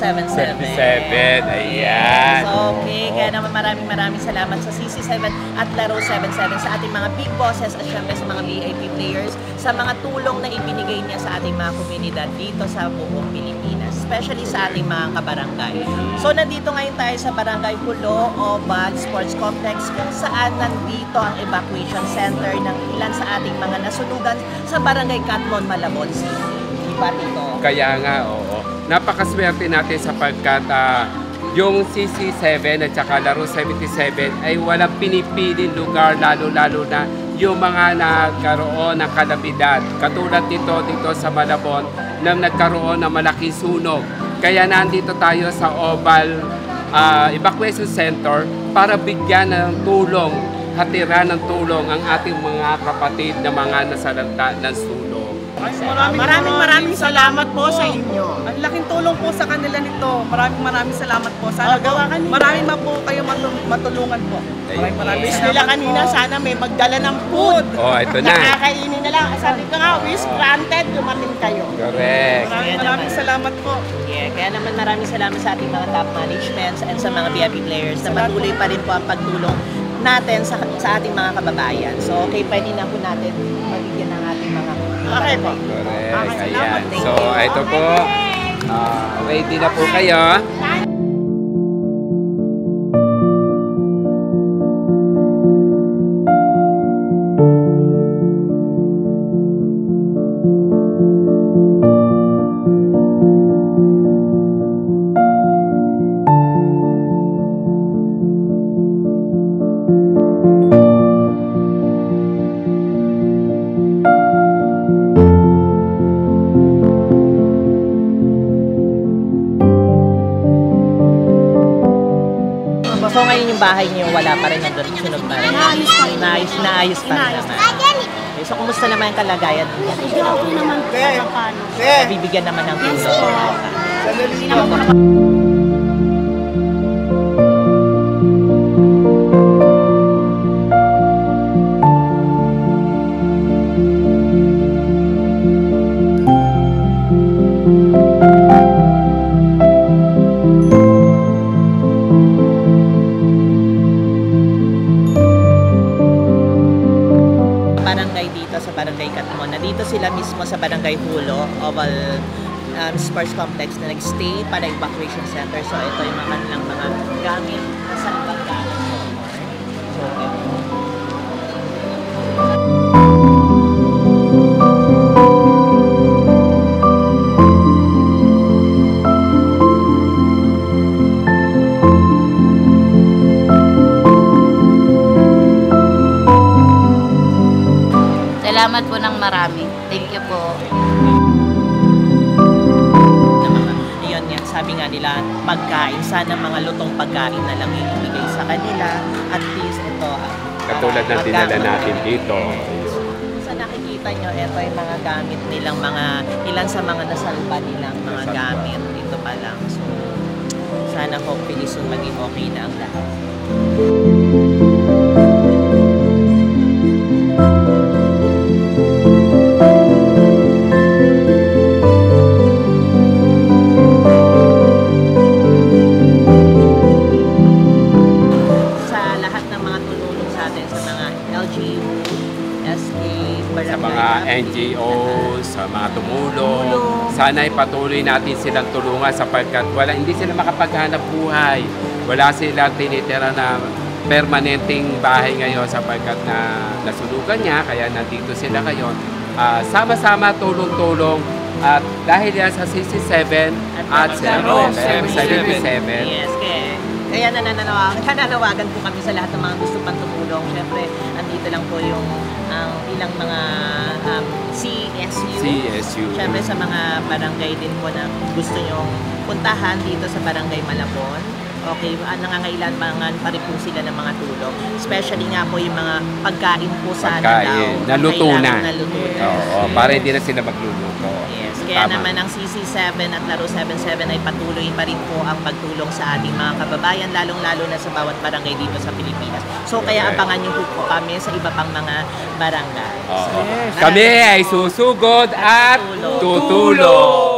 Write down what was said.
77. 77, ayan. So, okay, kaya naman maraming salamat sa CC7 at Laro 77 sa ating mga big bosses at syempre sa mga VIP players sa mga tulong na ibinigay niya sa ating mga komunidad dito sa buong Pilipinas, especially sa ating mga kabarangay. So, nandito ngayon tayo sa Barangay Hulo Oval Sports Complex kung saan nandito ang evacuation center ng ilan sa ating mga nasunugan sa Barangay Catmon, Malabon City. Diba, Tito? Kaya nga, oo. Napakaswerte natin sapagkat yung CC7 at saka Laro 77 ay walang pinipiling lugar, lalo-lalo na yung mga nagkaroon ng kalabidad. Katulad dito sa Malabon na nagkaroon ng malaking sunog. Kaya nandito tayo sa Oval Evacuation Center para bigyan ng tulong, hatiran ng tulong ang ating mga kapatid na mga nasalanta ng sunog. Maraming salamat po sa inyo. Ang laking tulong po sa kanila nito. Maraming salamat po. Sana marami pa po kayo matulungan po. Maraming nila kanina, sana may magdala ng food. Oh, ito na. Nakakainin na lang. Sabi ko nga, wish granted, dumating kayo. Correct. Maraming salamat po. Yeah, kaya naman maraming salamat sa ating mga top managements and sa mga VIP players na patuloy pa rin po ang pagtulong natin sa ating mga kababayan. So, okay, pwede na po natin magigyan ng ating mga Okay po. Correct. Ayan. So, ito po. Ready na po kayo. So ngayon yung bahay niyo wala pa rin, nandun sunog pa rin. Naayos pa rin naman. Okay, so kumusta naman ang kalagayan? Okay naman po. Bibigyan naman ng tulong. Sa Barangay Catmon. Nandito sila mismo sa Barangay Hulo Oval Sports Complex na nag-stay para evacuation center. So ito yung mga kanilang mga gamit sa ibang gamit. So, Salamat po ng marami. Thank you po. Yun yan, sabi nga nila, pagkain, sana mga lutong pagkain na lang ibigay sa kanila. At least ito. Katulad ng dinala natin dito. Sa nakikita nyo, ito yung mga gamit nilang ilan sa mga nasalba nilang mga gamit. Dito pa lang. So, sana hopefully soon maging okay na ang lahat. Sa mga NGOs, sa mga tumulong, sana ipatuloy natin silang tulungan sapagkat hindi sila makapaghanap buhay. Wala silang tinitira na permanenteng bahay ngayon sapagkat nasunugan niya, kaya nandito sila ngayon. Sama-sama tulong-tulong at dahil yan sa CC7 at 77. Yes, kaya nananawagan po kami sa lahat ng mga gusto pang tumulong. Siyempre, andito lang po yung ilang mga CSU. Siyempre sa mga barangay din po na gusto nyong puntahan dito sa Barangay Malabon. Okay, nangangailangan pa rin po sila ng mga tulong. Especially nga po yung mga pagkain po sana daw. Naluto na. Oo, para hindi na sila magluluto. Yes, kaya naman ang CC7 at Laro 77 ay patuloy pa rin po ang pagtulong sa ating mga kababayan, lalong-lalo na sa bawat barangay dito sa Pilipinas. So kaya abangan niyo po kami sa iba pang mga barangay. Kami ay susugod at tutulong.